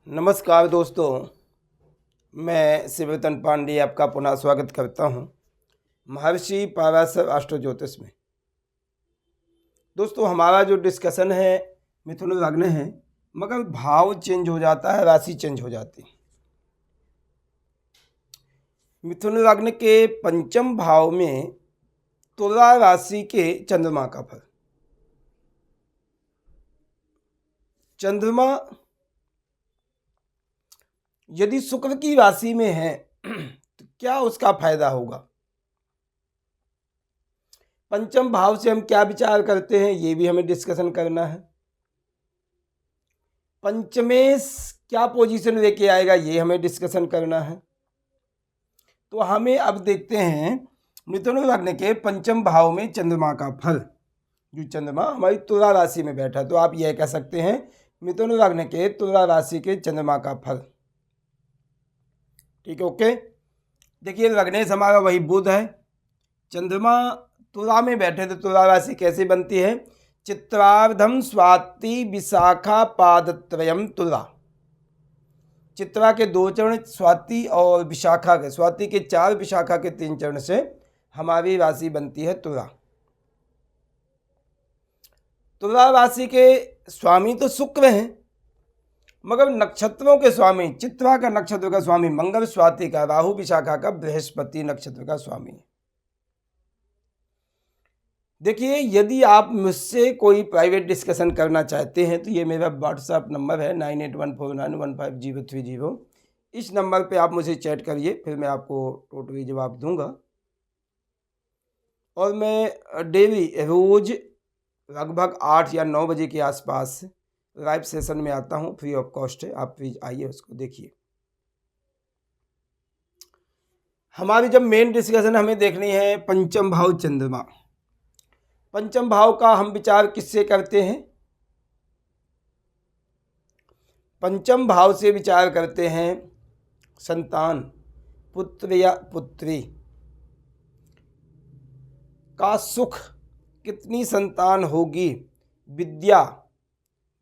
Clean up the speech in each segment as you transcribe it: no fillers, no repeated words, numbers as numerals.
नमस्कार दोस्तों, मैं शिवरतन पांडे आपका पुनः स्वागत करता हूं महर्षि पाराशर एस्ट्रो ज्योतिष में। दोस्तों, हमारा जो डिस्कशन है मिथुन लग्न है, मगर भाव चेंज हो जाता है, राशि चेंज हो जाती है। मिथुन लग्न के पंचम भाव में तुला राशि के चंद्रमा का फल। चंद्रमा यदि शुक्र की राशि में है तो क्या उसका फायदा होगा। पंचम भाव से हम क्या विचार करते हैं ये भी हमें डिस्कशन करना है। पंचमेश क्या पोजीशन लेके आएगा ये हमें डिस्कशन करना है। तो हमें अब देखते हैं मिथुन लग्न के पंचम भाव में चंद्रमा का फल। जो चंद्रमा हमारी तुला राशि में बैठा, तो आप यह कह सकते हैं मिथुन लग्न के तुला राशि के चंद्रमा का फल। ठीक है, ओके। देखिए, लग्नेश हमारा वही बुध है, चंद्रमा तुला में बैठे तो तुला राशि कैसे बनती है। चित्रार्धम स्वाति विशाखा पादत्रयम तुला। चित्रा के 2 चरण स्वाति और विशाखा के, स्वाति के 4 विशाखा के 3 चरण से हमारी राशि बनती है तुला। तुला राशि के स्वामी तो शुक्र हैं, मगर नक्षत्रों के स्वामी चित्रा का नक्षत्र का स्वामी मंगल, स्वाति का राहु, विशाखा का बृहस्पति नक्षत्र का स्वामी है। देखिए, यदि आप मुझसे कोई प्राइवेट डिस्कशन करना चाहते हैं तो ये मेरा व्हाट्सएप नंबर है 9814915030। इस नंबर पे आप मुझे चैट करिए, फिर मैं आपको टोटली जवाब दूंगा। और मैं डेली रोज लगभग 8 या 9 बजे के आसपास लाइव सेशन में आता हूं, फ्री ऑफ कॉस्ट है, आप प्लीज आइए, उसको देखिए। हमारी जब मेन डिस्कशन हमें देखनी है पंचम भाव चंद्रमा। पंचम भाव का हम विचार किससे करते हैं। पंचम भाव से विचार करते हैं संतान, पुत्र या पुत्री का सुख, कितनी संतान होगी, विद्या,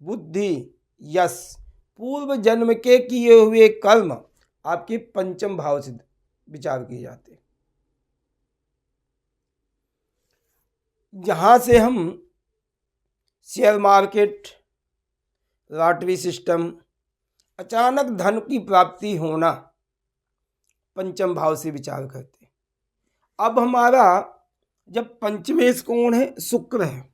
बुद्धि, यश, पूर्व जन्म के किए हुए कर्म आपके पंचम भाव से विचार किए जाते हैं। यहां से हम शेयर मार्केट, लॉटरी सिस्टम, अचानक धन की प्राप्ति होना पंचम भाव से विचार करते हैं। अब हमारा जब पंचमेश कौन है, शुक्र है।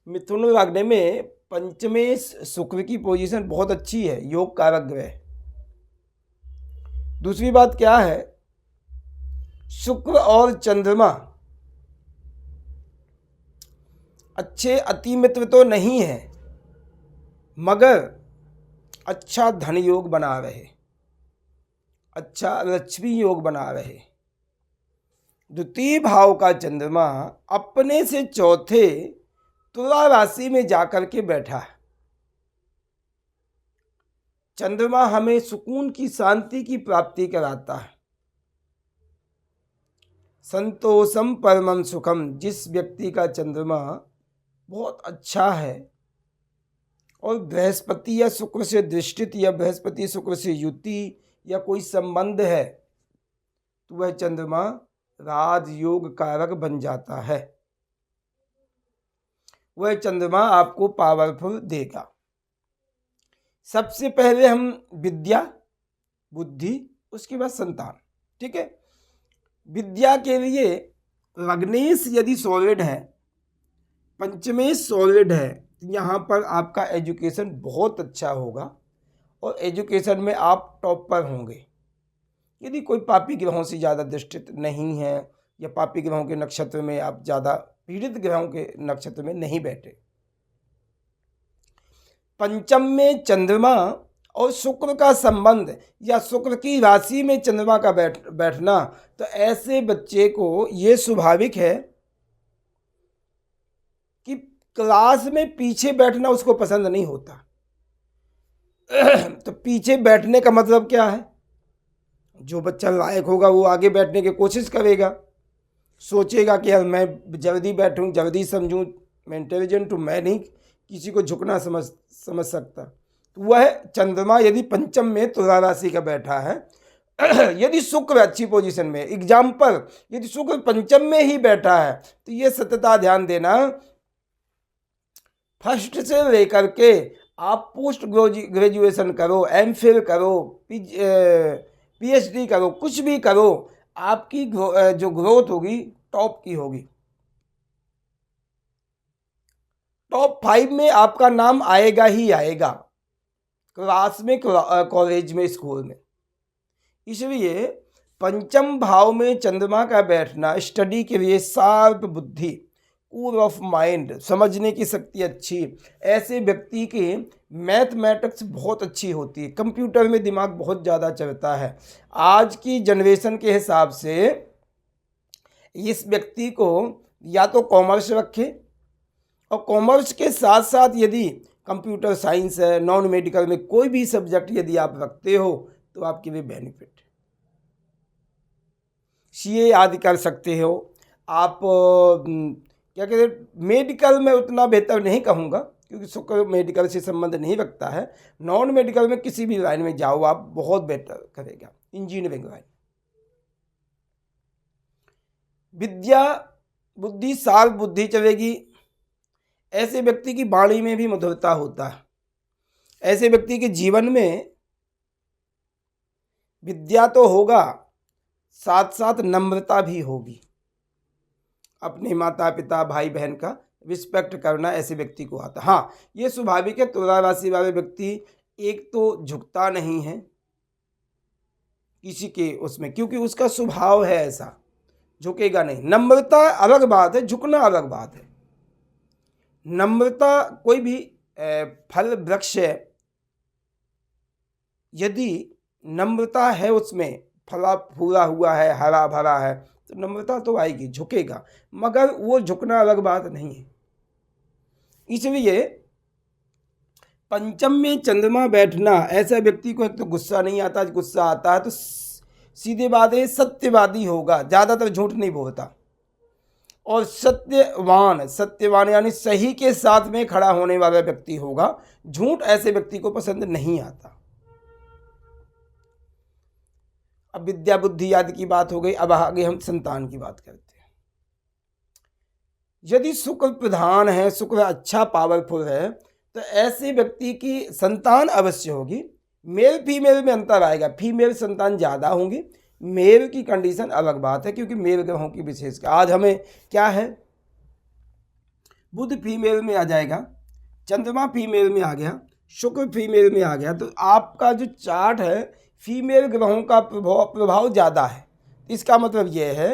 मिथुन लग्न में पंचमेश शुक्र की पोजीशन बहुत अच्छी है, योग कारक ग्रह। दूसरी बात क्या है, शुक्र और चंद्रमा अच्छे अति मित्र तो नहीं है, मगर अच्छा धन योग बना रहे, अच्छा लक्ष्मी योग बना रहे। द्वितीय भाव का चंद्रमा अपने से चौथे तुला राशि में जाकर के बैठा है। चंद्रमा हमें सुकून की, शांति की प्राप्ति कराता है। संतोषम परमम सुखम, जिस व्यक्ति का चंद्रमा बहुत अच्छा है और बृहस्पति या शुक्र से दृष्टित या बृहस्पति शुक्र से युति या कोई संबंध है, तो वह चंद्रमा राजयोग कारक बन जाता है। वह चंद्रमा आपको पावरफुल देगा। सबसे पहले हम विद्या, बुद्धि, उसके बाद संतान। ठीक है, विद्या के लिए लग्नेश यदि सॉलिड है, पंचमेश सॉलिड है, यहाँ पर आपका एजुकेशन बहुत अच्छा होगा और एजुकेशन में आप टॉपर होंगे। यदि कोई पापी ग्रहों से ज़्यादा दृष्टित नहीं है या पापी ग्रहों के नक्षत्र में आप ज़्यादा, पीड़ित ग्रहों के नक्षत्र में नहीं बैठे। पंचम में चंद्रमा और शुक्र का संबंध या शुक्र की राशि में चंद्रमा का बैठना, तो ऐसे बच्चे को ये स्वाभाविक है कि क्लास में पीछे बैठना उसको पसंद नहीं होता। तो पीछे बैठने का मतलब क्या है, जो बच्चा लायक होगा वो आगे बैठने की कोशिश करेगा, सोचेगा कि यार मैं जल्दी बैठूं, जल्दी समझूं, मैं इंटेलिजेंट हूँ, मैं नहीं किसी को झुकना समझ सकता। वह चंद्रमा यदि पंचम में तुला राशि का बैठा है, यदि शुक्र अच्छी पोजीशन में, एग्जाम्पल यदि शुक्र पंचम में ही बैठा है, तो ये सत्यता ध्यान देना, फर्स्ट से लेकर के आप पोस्ट ग्रेजुएशन करो, एमफिल करो, पीएचडी करो, कुछ भी करो, आपकी जो ग्रोथ होगी टॉप की होगी। टॉप 5 में आपका नाम आएगा ही आएगा, क्लास में, कॉलेज में, स्कूल में। इसलिए पंचम भाव में चंद्रमा का बैठना स्टडी के लिए शार्प बुद्धि, कूल ऑफ माइंड, समझने की शक्ति अच्छी, ऐसे व्यक्ति की मैथमेटिक्स बहुत अच्छी होती है, कंप्यूटर में दिमाग बहुत ज़्यादा चलता है। आज की जनरेशन के हिसाब से इस व्यक्ति को या तो कॉमर्स रखे, और कॉमर्स के साथ साथ यदि कंप्यूटर साइंस है, नॉन मेडिकल में कोई भी सब्जेक्ट यदि आप रखते हो तो आपके लिए बेनिफिट। सीए आदि कर सकते हो आप। क्या कहते हैं, मेडिकल में उतना बेहतर नहीं कहूँगा क्योंकि शुक्र मेडिकल से संबंध नहीं रखता है। नॉन मेडिकल में किसी भी लाइन में जाओ आप, बहुत बेहतर करेगा। इंजीनियरिंग लाइन, विद्या बुद्धि, साल बुद्धि चलेगी। ऐसे व्यक्ति की वाणी में भी मधुरता होता है। ऐसे व्यक्ति के जीवन में विद्या तो होगा, साथ साथ नम्रता भी होगी। अपने माता पिता भाई बहन का रिस्पेक्ट करना ऐसे व्यक्ति को आता। हाँ, ये स्वाभाविक है, तुला राशि वाले व्यक्ति एक तो झुकता नहीं है किसी के उसमें, क्योंकि उसका स्वभाव है ऐसा, झुकेगा नहीं। नम्रता अलग बात है, झुकना अलग बात है। नम्रता, कोई भी फल वृक्ष है, यदि नम्रता है उसमें, फला फूला हुआ है, हरा भरा है, तो नम्रता तो आएगी, झुकेगा, मगर वो झुकना अलग बात नहीं है। इसलिए पंचम में चंद्रमा बैठना, ऐसा व्यक्ति को एक तो गुस्सा नहीं आता, गुस्सा आता है तो सीधे बात है, सत्यवादी होगा, ज़्यादातर झूठ नहीं बोलता, और सत्यवान यानी सही के साथ में खड़ा होने वाला व्यक्ति होगा। झूठ ऐसे व्यक्ति को पसंद नहीं आता। अब विद्या बुद्धि आदि की बात हो गई, अब आगे हम संतान की बात करते हैं। यदि शुक्र प्रधान है, शुक्र अच्छा पावरफुल है, तो ऐसे व्यक्ति की संतान अवश्य होगी। मेल फीमेल में अंतर आएगा, फीमेल संतान ज़्यादा होंगी, मेल की कंडीशन अलग बात है, क्योंकि मेल ग्रहों की विशेष। आज हमें क्या है, बुध फीमेल में आ जाएगा, चंद्रमा फीमेल में आ गया, शुक्र फीमेल में आ गया, तो आपका जो चार्ट है फीमेल ग्रहों का प्रभाव ज़्यादा है। इसका मतलब यह है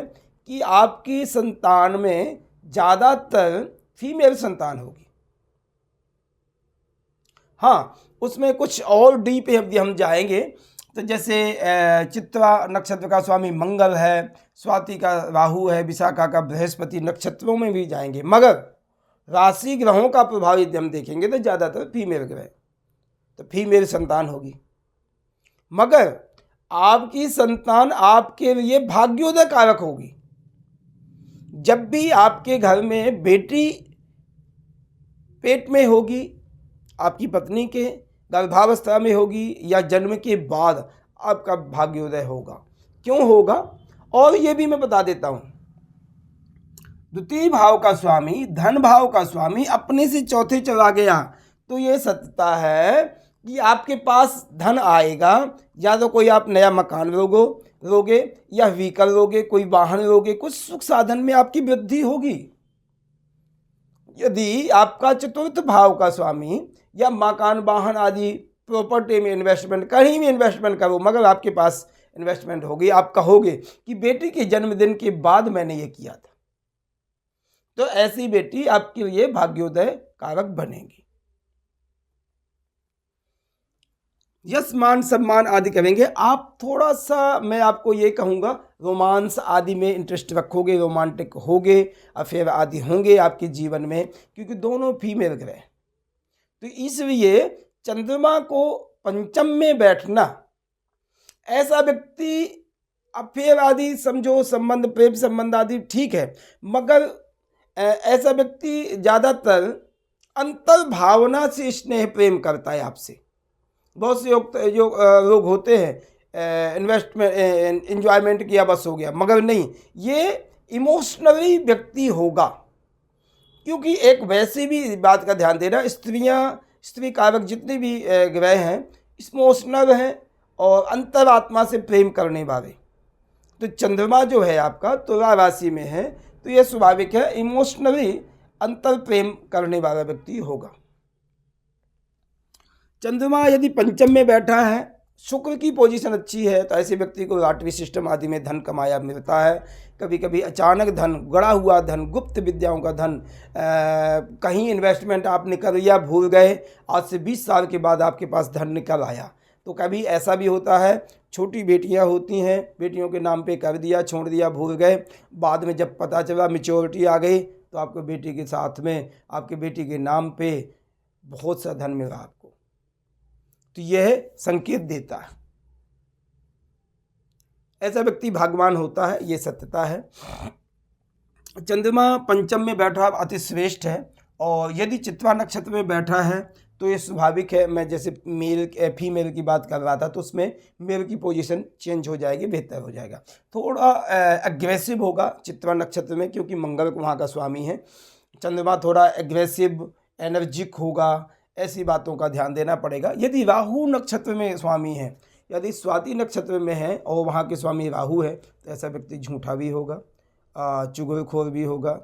कि आपकी संतान में ज़्यादातर फीमेल संतान होगी। हाँ, उसमें कुछ और डीप यदि हम जाएंगे तो जैसे चित्रा नक्षत्र का स्वामी मंगल है, स्वाति का राहु है, विशाखा का बृहस्पति, नक्षत्रों में भी जाएंगे, मगर राशि ग्रहों का प्रभाव यदि हम देखेंगे तो ज़्यादातर फीमेल ग्रह, तो फीमेल संतान होगी। मगर आपकी संतान आपके लिए भाग्योदय कारक होगी। जब भी आपके घर में बेटी पेट में होगी, आपकी पत्नी के गर्भावस्था में होगी, या जन्म के बाद आपका भाग्योदय होगा। क्यों होगा, और ये भी मैं बता देता हूँ। द्वितीय भाव का स्वामी, धन भाव का स्वामी अपने से चौथे चला गया, तो ये सत्यता है कि आपके पास धन आएगा। या तो कोई आप नया मकान लोगे, या व्हीकल लोगे, कोई वाहन लोगे, कुछ सुख साधन में आपकी वृद्धि होगी। यदि आपका चतुर्थ भाव का स्वामी या मकान वाहन आदि प्रॉपर्टी में इन्वेस्टमेंट, कहीं भी इन्वेस्टमेंट करो, मगर आपके पास इन्वेस्टमेंट होगी, आप कहोगे कि बेटी के जन्मदिन के बाद मैंने ये किया था, तो ऐसी बेटी आपके लिए भाग्योदय कारक बनेगी। यश मान सम्मान आदि करेंगे आप। थोड़ा सा मैं आपको ये कहूँगा, रोमांस आदि में इंटरेस्ट रखोगे, रोमांटिक होगे, अफेयर आदि होंगे आपके जीवन में, क्योंकि दोनों फीमेल ग्रह। तो इसलिए चंद्रमा को पंचम में बैठना, ऐसा व्यक्ति अफेयर आदि समझो, संबंध, प्रेम संबंध आदि ठीक है, मगर ऐसा व्यक्ति ज़्यादातर अंतर भावना से स्नेह प्रेम करता है आपसे। बहुत से लोग होते हैं इन्वेस्टमेंट एंजॉयमेंट किया बस हो गया, मगर नहीं, ये इमोशनली व्यक्ति होगा। क्योंकि एक वैसे भी बात का ध्यान देना, स्त्री कारक जितने भी ग्रह हैं इमोशनल हैं और अंतरात्मा से प्रेम करने वाले। तो चंद्रमा जो है आपका तुला राशि में है, तो यह स्वाभाविक है इमोशनली अंतर प्रेम करने वाला व्यक्ति होगा। चंद्रमा यदि पंचम में बैठा है, शुक्र की पोजीशन अच्छी है, तो ऐसे व्यक्ति को लॉटरी सिस्टम आदि में धन कमाया मिलता है। कभी कभी अचानक धन, गड़ा हुआ धन, गुप्त विद्याओं का धन, कहीं इन्वेस्टमेंट आपने कर लिया, भूल गए, आज से 20 साल के बाद आपके पास धन निकल आया। तो कभी ऐसा भी होता है, छोटी बेटियां होती हैं, बेटियों के नाम पे कर दिया, छोड़ दिया, भूल गए, बाद में जब पता चला मैच्योरिटी आ गई तो आपके बेटी के साथ में, आपके बेटी के नाम पे बहुत सा धन मिला आपको। तो यह संकेत देता है, ऐसा व्यक्ति भाग्यवान होता है, ये सत्यता है। चंद्रमा पंचम में बैठा अति श्रेष्ठ है, और यदि चित्रा नक्षत्र में बैठा है तो ये स्वाभाविक है। मैं जैसे फीमेल की बात कर रहा था, तो उसमें मेल की पोजीशन चेंज हो जाएगी, बेहतर हो जाएगा। थोड़ा एग्रेसिव होगा चित्रा नक्षत्र में, क्योंकि मंगल को वहाँ का स्वामी है। चंद्रमा थोड़ा एग्रेसिव, एनर्जिक होगा, ऐसी बातों का ध्यान देना पड़ेगा। यदि राहु नक्षत्र में स्वामी है, यदि स्वाति नक्षत्र में है और वहाँ के स्वामी राहु है, तो ऐसा व्यक्ति झूठा भी होगा, चुगलखोर भी होगा।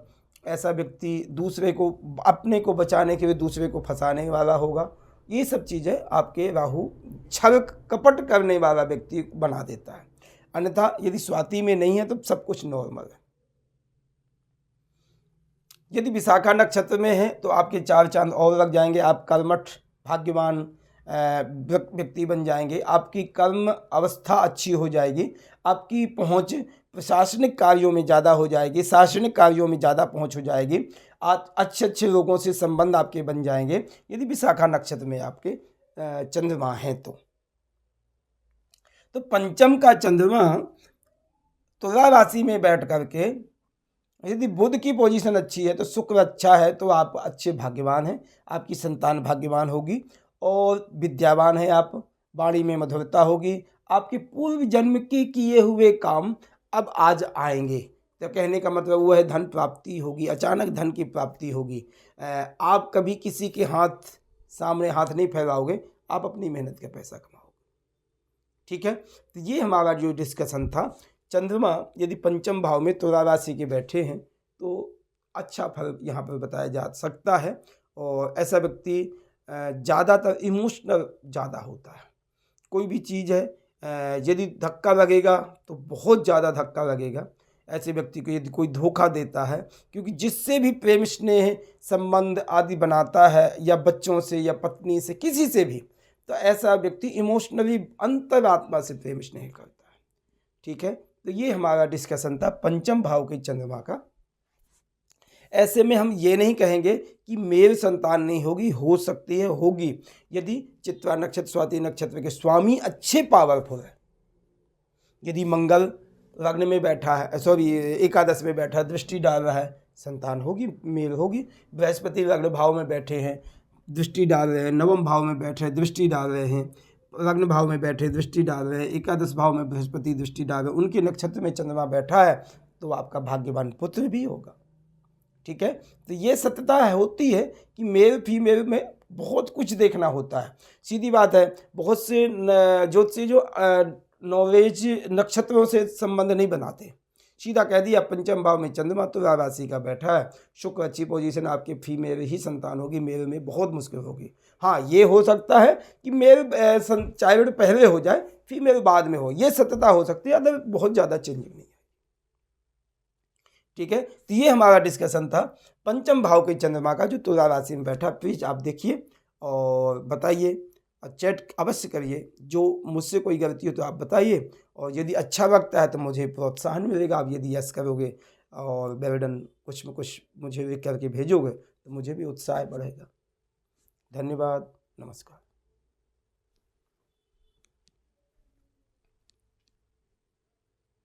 ऐसा व्यक्ति दूसरे को, अपने को बचाने के लिए दूसरे को फंसाने वाला होगा। ये सब चीज़ें आपके राहु छल कपट करने वाला व्यक्ति बना देता है। अन्यथा यदि स्वाति में नहीं है तो सब कुछ नॉर्मल है। यदि विशाखा नक्षत्र में है तो आपके 4 चांद और लग जाएंगे, आप कर्मठ भाग्यवान व्यक्ति बन जाएंगे, आपकी कर्म अवस्था अच्छी हो जाएगी, आपकी पहुंच प्रशासनिक कार्यों में ज़्यादा हो जाएगी, शासनिक कार्यों में ज़्यादा पहुंच हो जाएगी, अच्छे अच्छे लोगों से संबंध आपके बन जाएंगे यदि विशाखा नक्षत्र में आपके चंद्रमा हैं तो पंचम का चंद्रमा तुला राशि में बैठ करके, यदि बुध की पोजीशन अच्छी है तो शुक्र अच्छा है, तो आप अच्छे भाग्यवान हैं, आपकी संतान भाग्यवान होगी और विद्यावान है आप, वाणी में मधुरता होगी, आपके पूर्व जन्म के किए हुए काम अब आज आएंगे। तो कहने का मतलब वो है धन प्राप्ति होगी, अचानक धन की प्राप्ति होगी। आप कभी किसी के सामने हाथ नहीं फैलाओगे, आप अपनी मेहनत का पैसा कमाओगे। ठीक है, तो ये हमारा जो डिस्कशन था। चंद्रमा यदि पंचम भाव में तुला राशि के बैठे हैं तो अच्छा फल यहाँ पर बताया जा सकता है, और ऐसा व्यक्ति ज़्यादातर इमोशनल ज़्यादा होता है। कोई भी चीज़ है, यदि धक्का लगेगा तो बहुत ज़्यादा धक्का लगेगा। ऐसे व्यक्ति को यदि कोई धोखा देता है, क्योंकि जिससे भी प्रेम स्नेह संबंध आदि बनाता है, या बच्चों से या पत्नी से, किसी से भी, तो ऐसा व्यक्ति इमोशनली अंतरात्मा से प्रेम स्नेह करता है। ठीक है, तो ये हमारा डिस्कशन था पंचम भाव के चंद्रमा का। ऐसे में हम ये नहीं कहेंगे कि मेल संतान नहीं होगी, हो सकती है, होगी, यदि चित्रा नक्षत्र स्वाति नक्षत्र के स्वामी अच्छे पावरफुल है। यदि मंगल लग्न में बैठा है, सॉरी एकादश में बैठा है, दृष्टि डाल रहा है, संतान होगी, मेल होगी। बृहस्पति लग्न भाव में बैठे हैं, दृष्टि डाल रहे हैं, नवम भाव में बैठे दृष्टि डाल रहे हैं, लग्न भाव में बैठे दृष्टि डाल रहे हैं, एकादश भाव में बृहस्पति दृष्टि डाल रहे हैं, उनके नक्षत्र में चंद्रमा बैठा है, तो आपका भाग्यवान पुत्र भी होगा। ठीक है, तो ये सत्यता होती है कि मेल फीमेल में बहुत कुछ देखना होता है। सीधी बात है, बहुत से ज्योतिषी जो नॉलेज नक्षत्रों से संबंध नहीं बनाते, सीधा कह दिया पंचम भाव में चंद्रमा तुला राशि का बैठा है, शुक्र अच्छी पोजीशन, आपके फीमेल ही संतान होगी, मेल में बहुत मुश्किल होगी। हाँ, ये हो सकता है कि मेल चाइल्ड पहले हो जाए, फीमेल बाद में हो, ये सत्यता हो सकती है, अदर बहुत ज़्यादा चेंजिंग नहीं है। ठीक है, तो ये हमारा डिस्कशन था पंचम भाव के चंद्रमा का जो तुला राशि में बैठा। प्लीज़ आप देखिए और बताइए, चैट अवश्य करिए, जो मुझसे कोई गलती हो तो आप बताइए, और यदि अच्छा लगता है तो मुझे प्रोत्साहन मिलेगा। आप यदि यस करोगे और वेल डन कुछ में कुछ मुझे लिख करके भेजोगे तो मुझे भी उत्साह बढ़ेगा। धन्यवाद, नमस्कार।